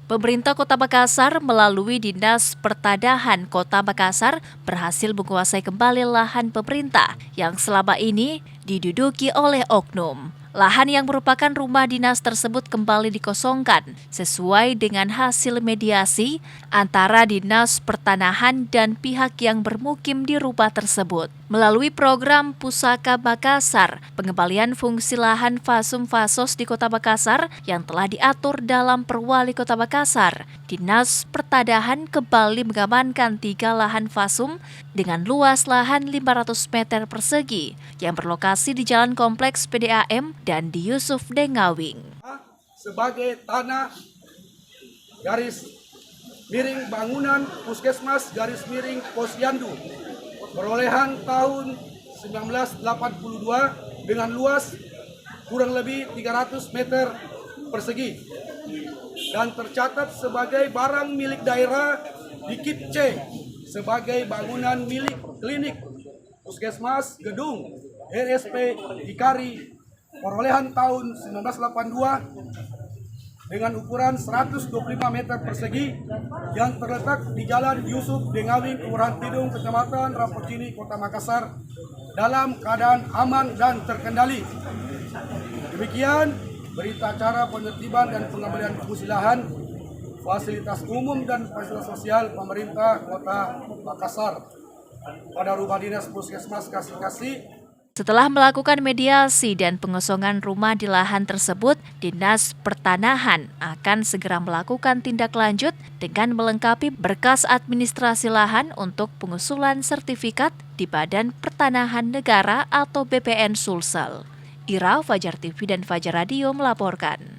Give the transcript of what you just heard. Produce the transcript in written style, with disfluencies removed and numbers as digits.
Pemerintah Kota Makassar melalui Dinas Pertanahan Kota Makassar berhasil menguasai kembali lahan pemerintah yang selama ini diduduki oleh oknum. Lahan yang merupakan rumah dinas tersebut kembali dikosongkan sesuai dengan hasil mediasi antara Dinas Pertanahan dan pihak yang bermukim di rumah tersebut. Melalui program Pusaka Makassar, pengembalian fungsi lahan fasum-fasos di Kota Makassar yang telah diatur dalam Perwali Kota Makassar, Dinas Pertanahan kembali mengamankan 3 lahan fasum dengan luas lahan 500 meter persegi yang berlokasi di Jalan Kompleks PDAM dan di Yusuf Dengawing. Sebagai tanah garis miring bangunan Puskesmas garis miring Posyandu, perolehan tahun 1982 dengan luas kurang lebih 300 meter persegi dan tercatat sebagai barang milik daerah di KIP C sebagai bangunan milik klinik Puskesmas Gedung RSP Ikari, perolehan tahun 1982 dengan ukuran 125 meter persegi yang terletak di Jalan Yusuf Dengawing, Kelurahan Tidung, Kecamatan Rapocini, Kota Makassar dalam keadaan aman dan terkendali. Demikian berita acara penertiban dan pengembalian fungsi lahan, fasilitas umum dan fasilitas sosial pemerintah Kota Makassar pada rumah dinas Puskesmas Kasih-Kasih. Setelah melakukan mediasi dan pengosongan rumah di lahan tersebut, Dinas Pertanahan akan segera melakukan tindak lanjut dengan melengkapi berkas administrasi lahan untuk pengusulan sertifikat di Badan Pertanahan Negara atau BPN Sulsel. Ira, Fajar TV dan Fajar Radio melaporkan.